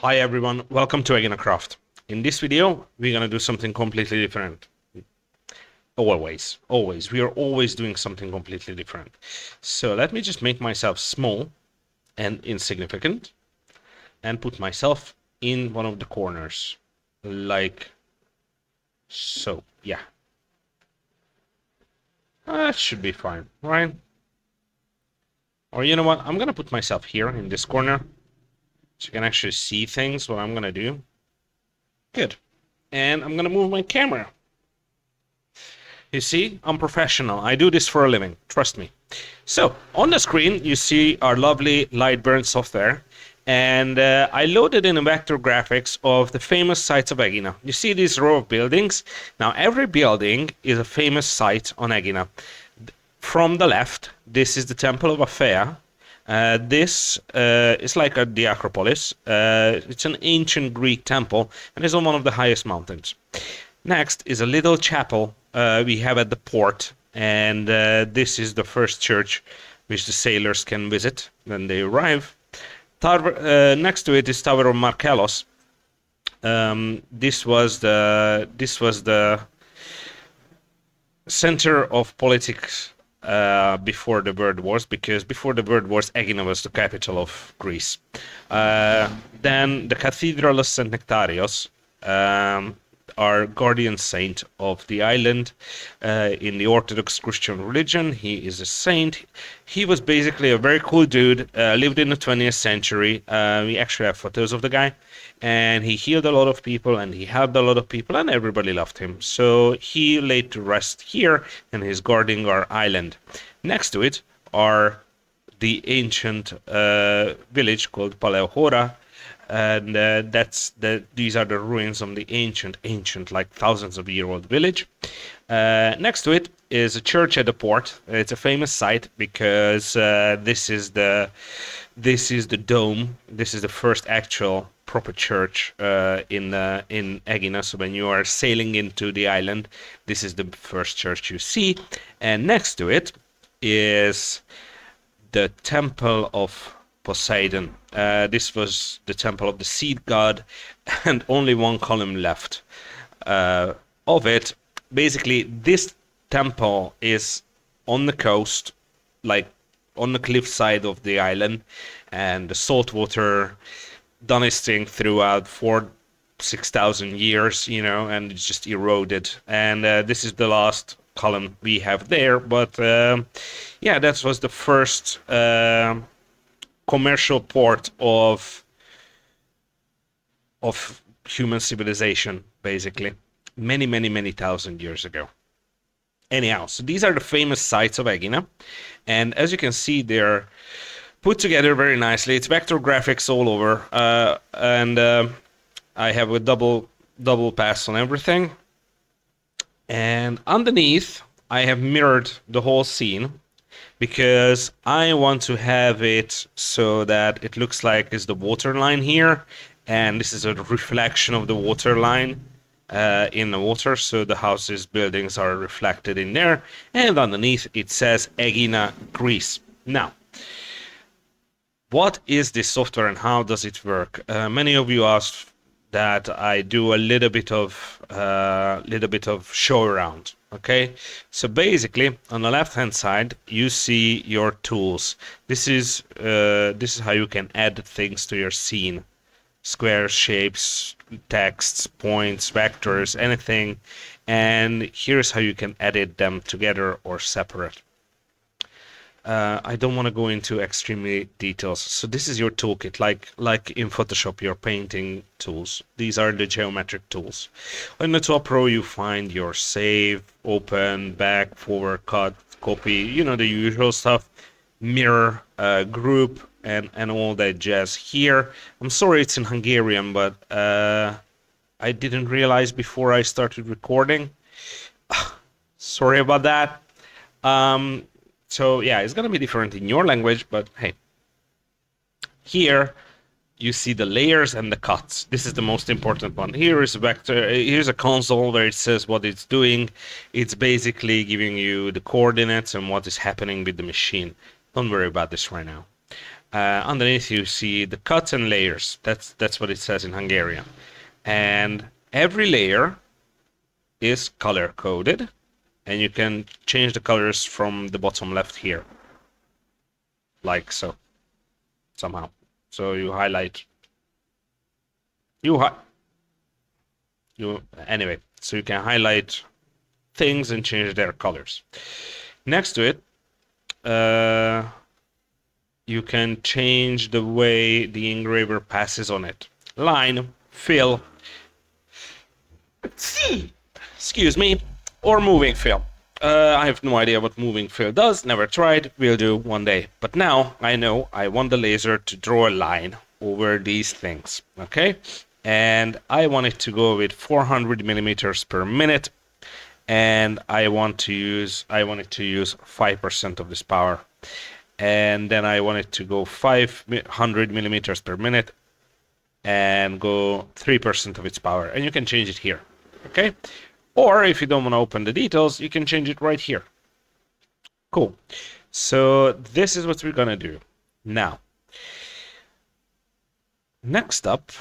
Hi everyone, welcome to AeginaCraft. In this video, we're gonna do something completely different. Always. We are always doing something completely different. So let me just make myself small and insignificant and put myself in one of the corners. Like so. Yeah. That should be fine, right? Or you know what? I'm gonna put myself here in this corner so you can actually see things, what I'm gonna do. Good. And I'm gonna move my camera. You see, I'm professional. I do this for a living. Trust me. So, on the screen, you see our lovely Lightburn software. And I loaded in a vector graphics of the famous sites of Egina. You see this row of buildings? Now, every building is a famous site on Egina. From the left, this is the Temple of Aphea. This is like the Acropolis. It's an ancient Greek temple and is on one of the highest mountains. Next is a little chapel we have at the port, and this is the first church which the sailors can visit when they arrive. Next to it is Tower of Markellos. This was the center of politics before the World Wars, because before the World Wars, Egina was the capital of Greece. Then the Cathedral of St. Nectarios, our guardian saint of the island in the Orthodox Christian religion. He is a saint. He was basically a very cool dude, lived in the 20th century. We actually have photos of the guy. And he healed a lot of people and he helped a lot of people and everybody loved him. So he laid to rest here and he's guarding our island. Next to it are the ancient village called Paleohora, and these are the ruins of the ancient, like thousands of year old village. Next to it is a church at the port. It's a famous site because this is the dome. This is the first actual proper church in Egina. So when you are sailing into the island, this is the first church you see. And next to it is the Temple of Poseidon. This was the temple of the seed god, and only one column left of it. Basically, this temple is on the coast, like on the cliff side of the island, and the salt water done its thing throughout 6,000 years, and it's just eroded. And this is the last column we have there, but yeah, that was the first commercial port of human civilization, basically, many thousand years ago. Anyhow, so these are the famous sites of Egina, and as you can see, they're put together very nicely. It's vector graphics all over, and I have a double pass on everything. And underneath, I have mirrored the whole scene because I want to have it so that it looks like it's the water line here, and this is a reflection of the water line in the water, so the houses, buildings are reflected in there, and underneath it says Egina, Greece. Now, what is this software and how does it work? Many of you asked that I do a little bit of show around. Okay, so basically on the left hand side you see your tools. This is how you can add things to your scene: squares, shapes, texts, points, vectors, anything. And here's how you can edit them together or separate. I don't want to go into extremely details. So this is your toolkit, like in Photoshop, your painting tools. These are the geometric tools. In the top row, you find your save, open, back, forward, cut, copy, the usual stuff, mirror, group, and all that jazz here. I'm sorry it's in Hungarian, but I didn't realize before I started recording. Sorry about that. So yeah, it's gonna be different in your language, but hey. Here you see the layers and the cuts. This is the most important one. Here is a vector, here's a console where it says what it's doing. It's basically giving you the coordinates and what is happening with the machine. Don't worry about this right now. Underneath you see the cuts and layers. That's what it says in Hungarian. And every layer is color coded, and you can change the colors from the bottom left here, like so, somehow. So you highlight, anyway, so you can highlight things and change their colors. Next to it, you can change the way the engraver passes on it. Line, fill, excuse me, or moving fill. I have no idea what moving fill does, never tried, will do one day. But now I know I want the laser to draw a line over these things, okay? And I want it to go with 400 millimeters per minute, and I want it to use 5% of this power. And then I want it to go 500 millimeters per minute and go 3% of its power. And you can change it here, okay? Or if you don't want to open the details, you can change it right here. Cool. So this is what we're gonna do. Now, next up,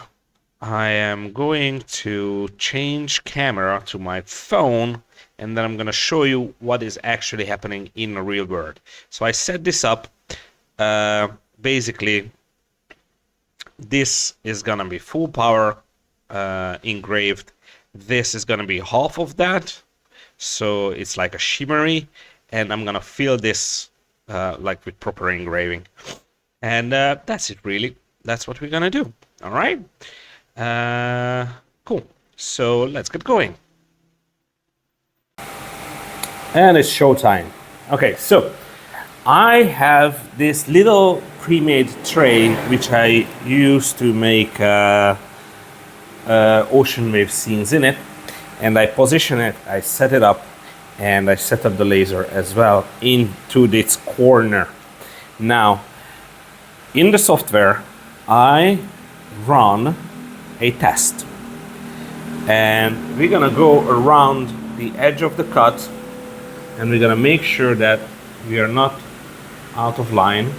I am going to change camera to my phone, and then I'm gonna show you what is actually happening in the real world. So I set this up. Basically, this is gonna be full power engraved. This is gonna be half of that, so it's like a shimmery, and I'm gonna fill this like with proper engraving. And that's it, really. That's what we're gonna do. All right. Cool. So let's get going. And it's showtime. Okay, so I have this little pre-made tray which I use to make ocean wave scenes in it, and I position it, I set it up, and I set up the laser as well into this corner. Now, in the software, I run a test, and we're gonna go around the edge of the cut, and we're gonna make sure that we are not out of line,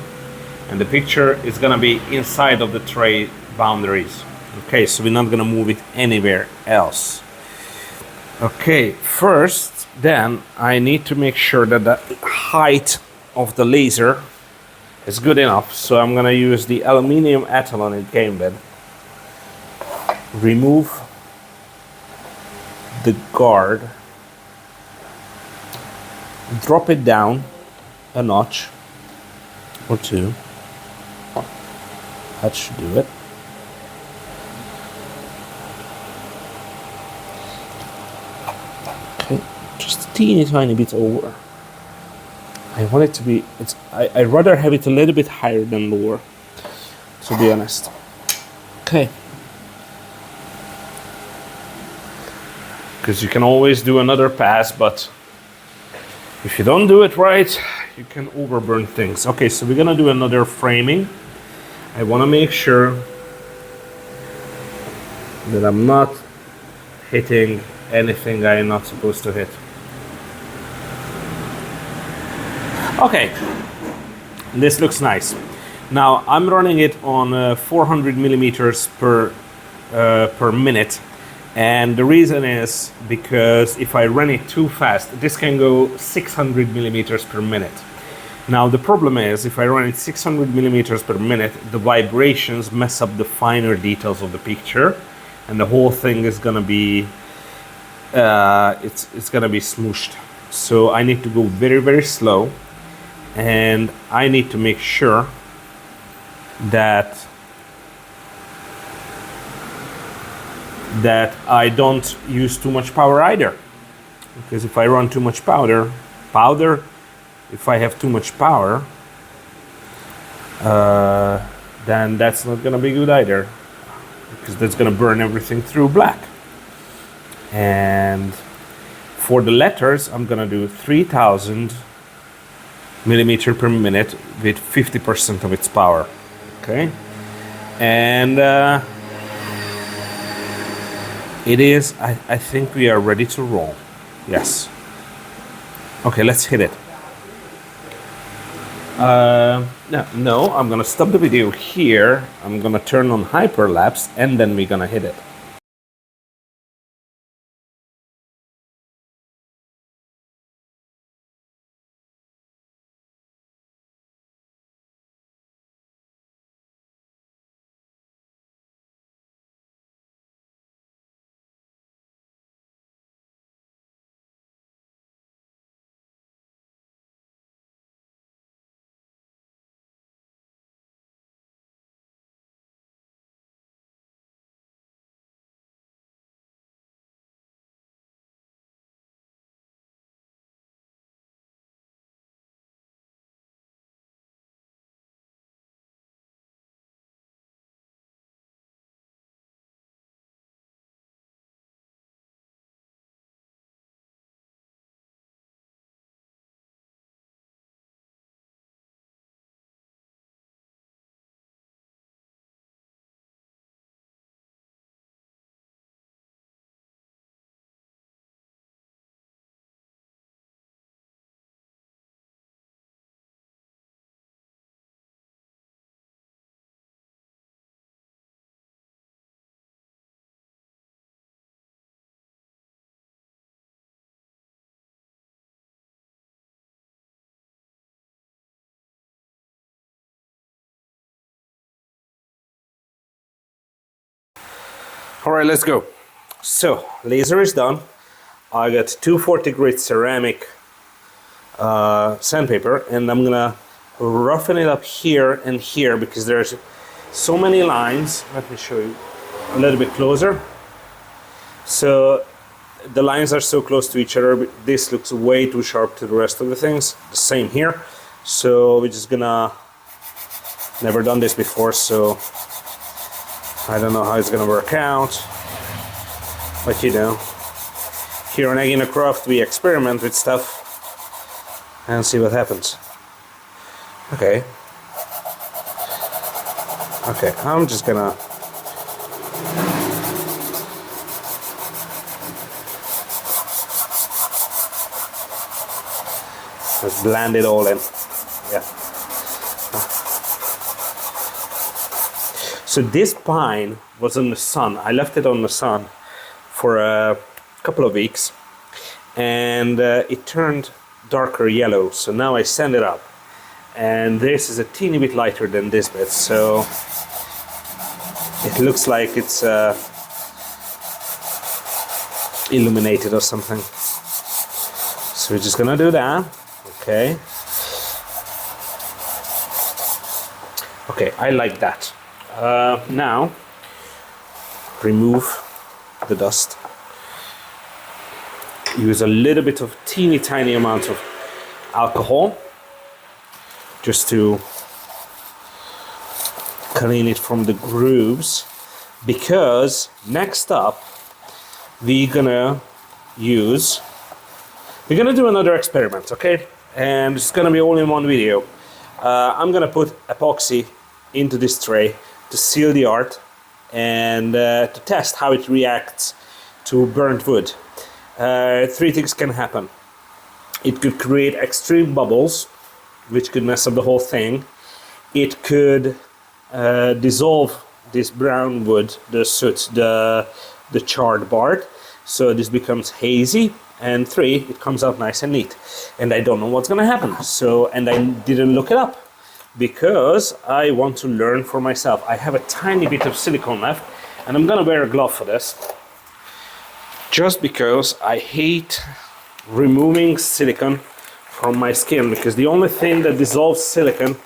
and the picture is gonna be inside of the tray boundaries. Okay, so we're not gonna move it anywhere else. Okay, first, then I need to make sure that the height of the laser is good enough. So I'm gonna use the aluminium Athlon it came with. Remove the guard, drop it down a notch or two. That should do it. Okay, just a teeny tiny bit over. I want it to be, I'd rather have it a little bit higher than lower, to be honest. Okay. Because you can always do another pass, but if you don't do it right, you can overburn things. Okay, so we're gonna do another framing. I wanna make sure that I'm not hitting anything I'm not supposed to hit. Okay, this looks nice. Now I'm running it on 400 millimeters per minute, and the reason is because if I run it too fast, this can go 600 millimeters per minute. Now the problem is if I run it 600 millimeters per minute, the vibrations mess up the finer details of the picture, and the whole thing is gonna be it's gonna be smooshed. So I need to go very, very slow, and I need to make sure that I don't use too much power either, because if I run too much powder, if I have too much power, then that's not gonna be good either, because that's gonna burn everything through black. And for the letters, I'm gonna do 3000 millimeter per minute with 50% of its power. Okay, and it is, I think we are ready to roll. Yes. Okay, let's hit it. No, I'm gonna stop the video here. I'm gonna turn on hyperlapse and then we're gonna hit it. All right, let's go. So, laser is done. I got 240 grit ceramic sandpaper, and I'm gonna roughen it up here and here because there's so many lines. Let me show you a little bit closer. So the lines are so close to each other, but this looks way too sharp to the rest of the things. The same here. So we're just gonna, never done this before, so I don't know how it's gonna work out. But you know, here on AeginaCraft we experiment with stuff and see what happens. Okay. Okay, I'm just gonna just blend it all in. Yeah. So this pine was in the sun. I left it on the sun for a couple of weeks, and it turned darker yellow. So now I sand it up, and this is a teeny bit lighter than this bit. So it looks like it's illuminated or something. So we're just gonna do that. Okay. Okay, I like that. Now, remove the dust. Use a little bit of teeny tiny amount of alcohol just to clean it from the grooves, because next up we're gonna do another experiment, okay? And it's gonna be all in one video. I'm gonna put epoxy into this tray to seal the art and to test how it reacts to burnt wood. Three things can happen. It could create extreme bubbles, which could mess up the whole thing. It could dissolve this brown wood, the soot, the charred bark, so this becomes hazy. And three, it comes out nice and neat. And I don't know what's gonna happen. So, and I didn't look it up because I want to learn for myself. I have a tiny bit of silicone left, and I'm gonna wear a glove for this, just because I hate removing silicone from my skin, because the only thing that dissolves silicone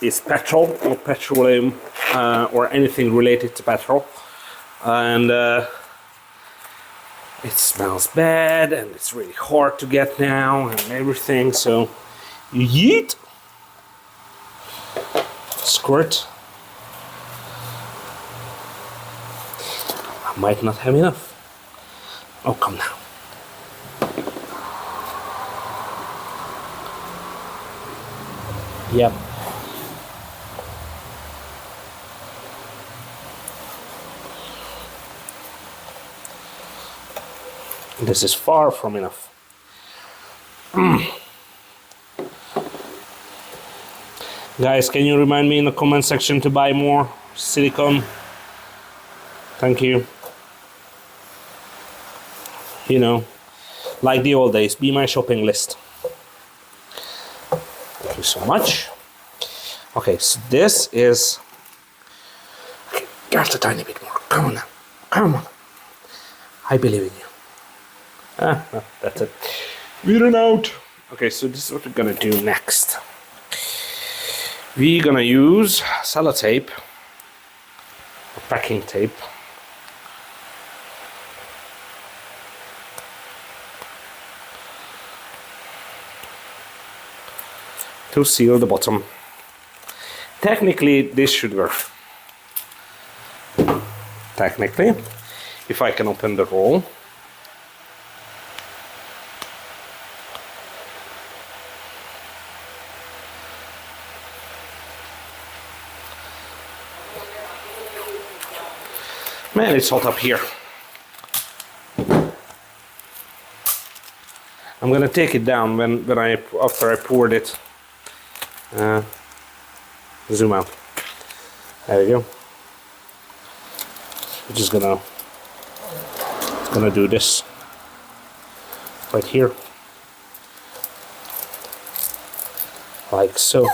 is petrol or petroleum or anything related to petrol, and it smells bad and it's really hard to get now and everything. So yeet, squirt. I might not have enough. Oh, come now. Yep. This is far from enough. Guys, can you remind me in the comment section to buy more silicone? Thank you. You know, like the old days, be my shopping list. Thank you so much. Okay, so this is... Okay, just a tiny bit more. Come on now. Come on. I believe in you. Ah, no, that's it. We run out. Okay, so this is what we're gonna do next. We're gonna use sellotape, or packing tape, to seal the bottom. Technically, this should work. Technically, if I can open the roll. Man, it's hot up here. I'm gonna take it down after I poured it. Zoom out. There we go. We're just gonna do this right here, like so.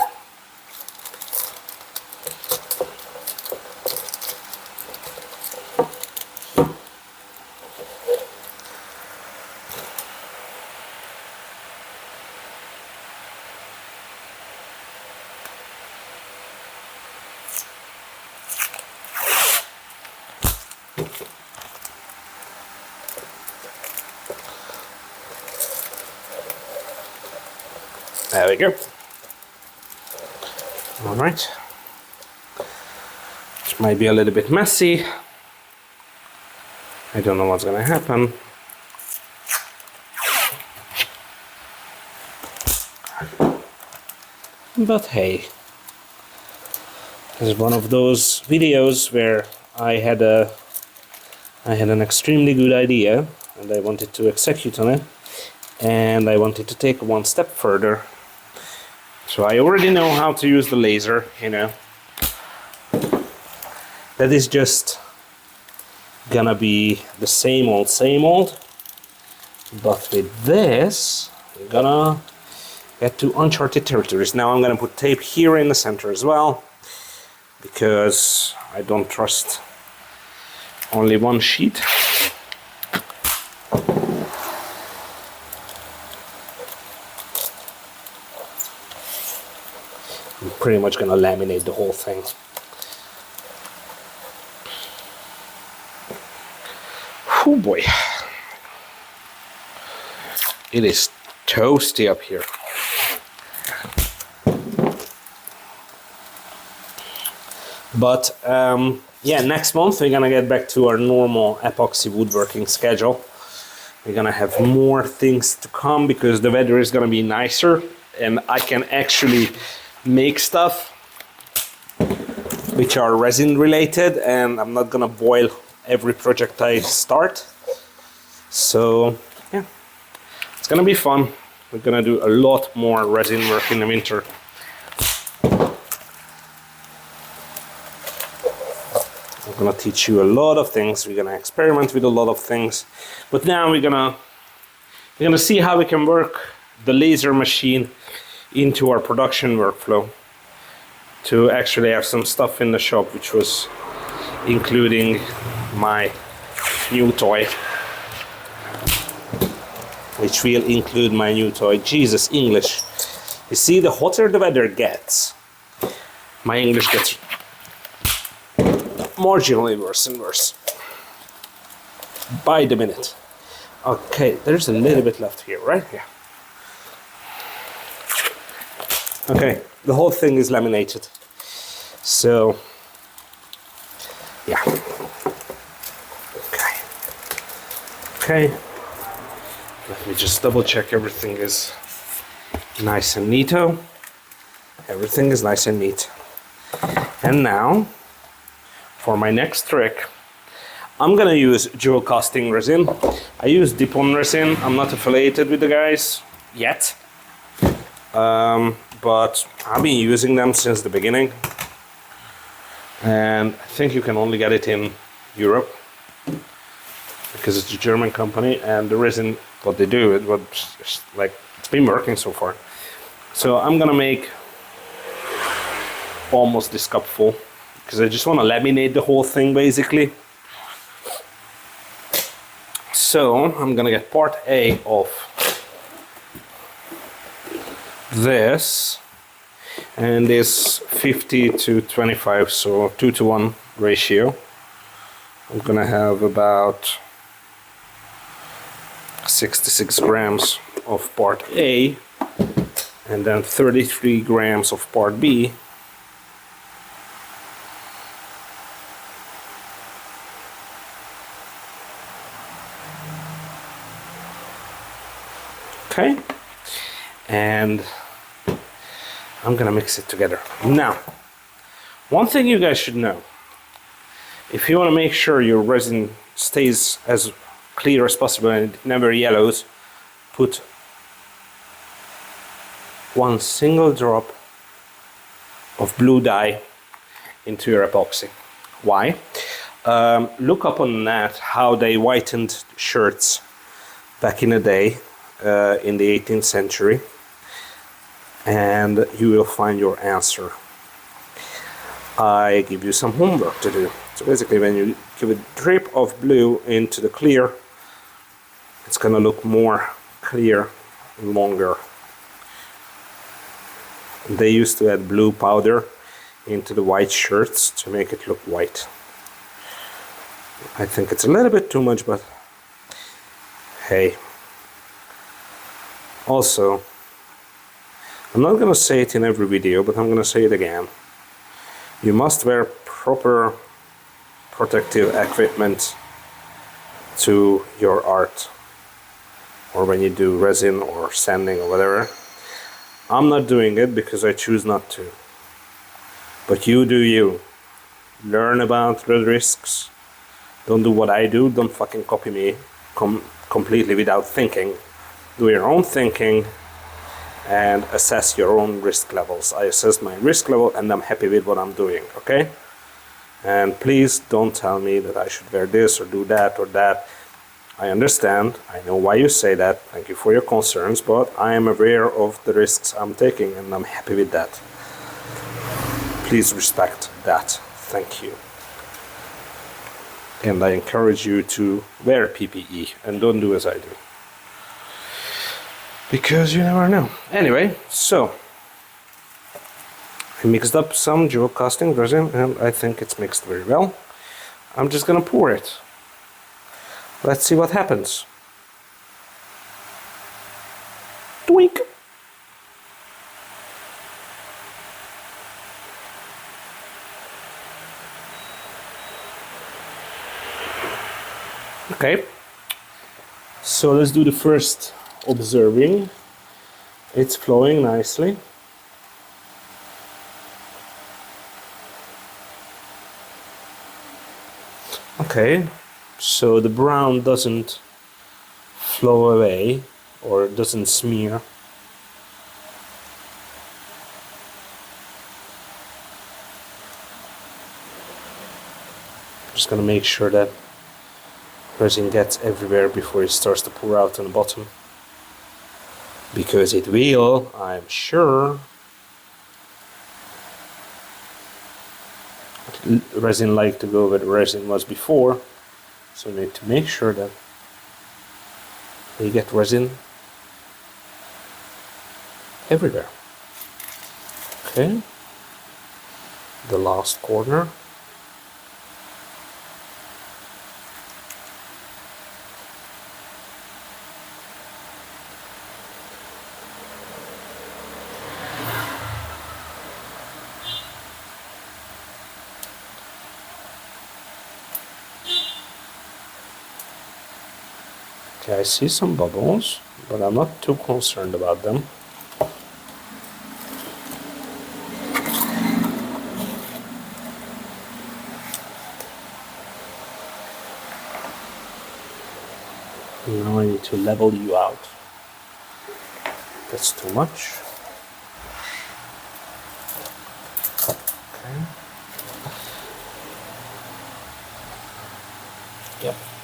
There we go. All right. It might be a little bit messy. I don't know what's gonna happen. But hey, this is one of those videos where I had an extremely good idea and I wanted to execute on it, and I wanted to take one step further. So I already know how to use the laser, you know. That is just gonna be the same old, but with this, we're gonna get to uncharted territories. Now I'm gonna put tape here in the center as well, because I don't trust only one sheet. I'm pretty much gonna laminate the whole thing. Oh boy, it is toasty up here. But yeah, next month we're gonna get back to our normal epoxy woodworking schedule. We're gonna have more things to come because the weather is gonna be nicer and I can actually make stuff which are resin related, and I'm not gonna boil every project I start. So yeah, it's gonna be fun. We're gonna do a lot more resin work in the winter. I'm gonna teach you a lot of things. We're gonna experiment with a lot of things, but now we're gonna see how we can work the laser machine into our production workflow to actually have some stuff in the shop, which was including my new toy, which will include my new toy. Jesus, English. You see, the hotter the weather gets, my English gets marginally worse and worse by the minute. Okay, there's a little bit left here, right? Yeah. Okay, the whole thing is laminated. So, yeah. Okay. Okay. Let me just double check everything is nice and neato. Everything is nice and neat. And now, for my next trick, I'm gonna use dual casting resin. I use Dipon resin. I'm not affiliated with the guys yet. but I've been using them since the beginning, and I think you can only get it in Europe because it's a German company, and the resin, what they do, it was like, it's been working so far. So I'm gonna make almost this cup full because I just want to laminate the whole thing basically. So I'm gonna get part A of this, and this 50 to 25, so 2-to-1 ratio. I'm gonna have about 66 grams of part A, and then 33 grams of part B. Okay, and I'm gonna mix it together. Now, one thing you guys should know, if you want to make sure your resin stays as clear as possible and it never yellows, put one single drop of blue dye into your epoxy. Why? Look up on the net how they whitened shirts back in the day, in the 18th century, and you will find your answer. I give you some homework to do. So basically, when you give a drip of blue into the clear, it's gonna look more clear and longer. They used to add blue powder into the white shirts to make it look white. I think it's a little bit too much, but hey. Also, I'm not gonna say it in every video, but I'm gonna say it again. You must wear proper protective equipment to your art, or when you do resin or sanding or whatever. I'm not doing it because I choose not to. But you do you. Learn about the risks. Don't do what I do. Don't fucking copy me completely without thinking. Do your own thinking and assess your own risk levels. I assess my risk level and I'm happy with what I'm doing, okay? And please don't tell me that I should wear this or do that or that. I understand, I know why you say that, thank you for your concerns, but I am aware of the risks I'm taking and I'm happy with that. Please respect that, thank you. And I encourage you to wear PPE and don't do as I do. Because you never know. Anyway, so I mixed up some jewel casting resin and I think it's mixed very well. I'm just gonna pour it. Let's see what happens. Twink! Okay, so let's do the first observing. It's flowing nicely. Okay, so the brown doesn't flow away or doesn't smear. Just gonna make sure that resin gets everywhere before it starts to pour out on the bottom. Because it will, I'm sure. Resin like to go where the resin was before, so we need to make sure that we get resin everywhere. Okay, the last corner. Okay, I see some bubbles, but I'm not too concerned about them. Now I need to level you out. That's too much.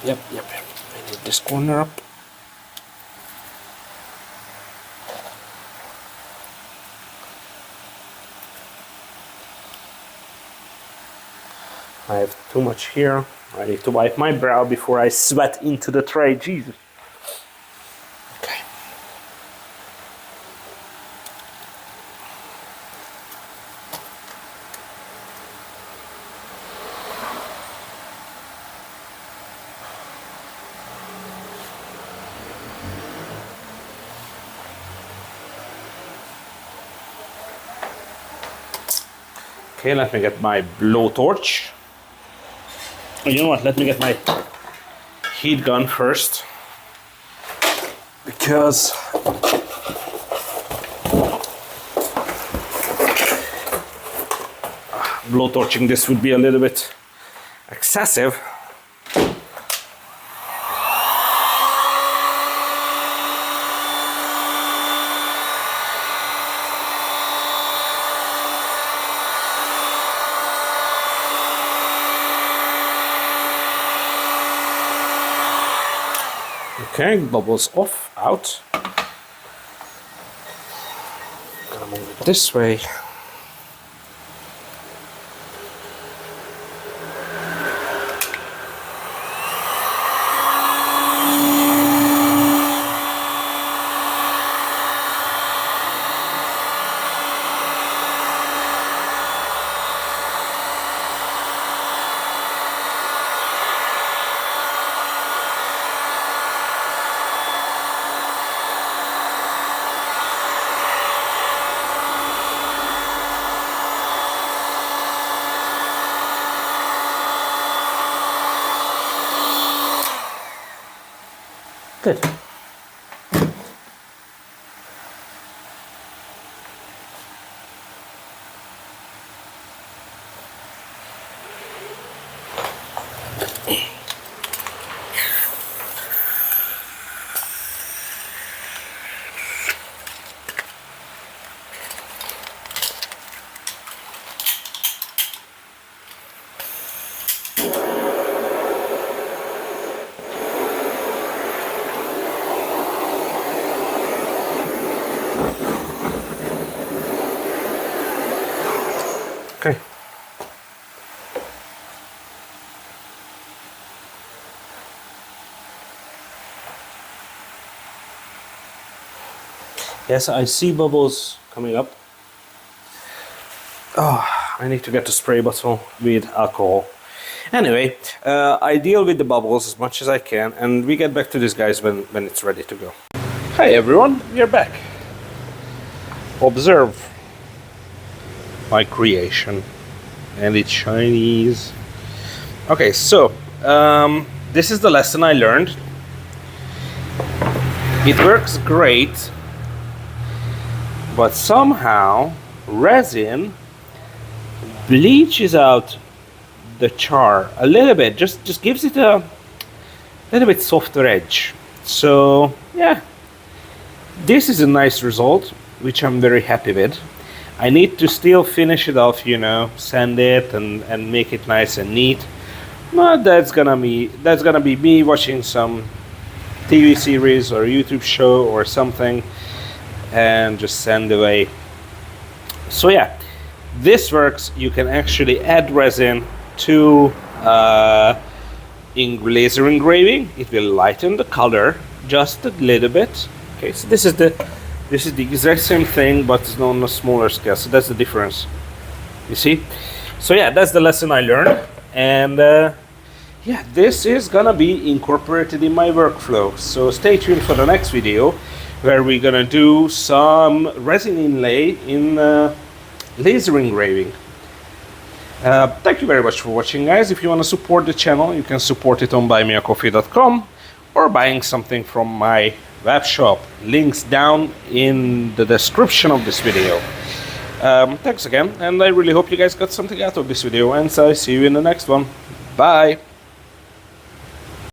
Yep. I need this corner up. I have too much here. I need to wipe my brow before I sweat into the tray. Jesus. Okay. Okay, let me get my blowtorch. You know what, let me get my heat gun first, because blowtorching this would be a little bit excessive. Okay, bubbles off, out. Gonna move it this way. Good. Okay. Yes, I see bubbles coming up. Oh, I need to get the spray bottle with alcohol. Anyway, I deal with the bubbles as much as I can, and we get back to this, guys, when it's ready to go. Hi everyone, we are back. Observe my creation, and it's Chinese. Okay, so this is the lesson I learned. It works great, but somehow resin bleaches out the char a little bit, just gives it a little bit softer edge. So yeah, this is a nice result, which I'm very happy with. I need to still finish it off, you know, sand it and make it nice and neat. But that's gonna be me watching some TV series or YouTube show or something and just sand away. So yeah, this works. You can actually add resin to laser engraving. It will lighten the color just a little bit. Okay, so this is the exact same thing, but it's on a smaller scale. So that's the difference. You see? So yeah, that's the lesson I learned, and yeah, this is gonna be incorporated in my workflow. So stay tuned for the next video, where we're gonna do some resin inlay in laser engraving. Thank you very much for watching, guys. If you want to support the channel, you can support it on buymeacoffee.com or buying something from my web shop. Links down in the description of this video. Thanks again, and I really hope you guys got something out of this video, and so I see you in the next one. Bye!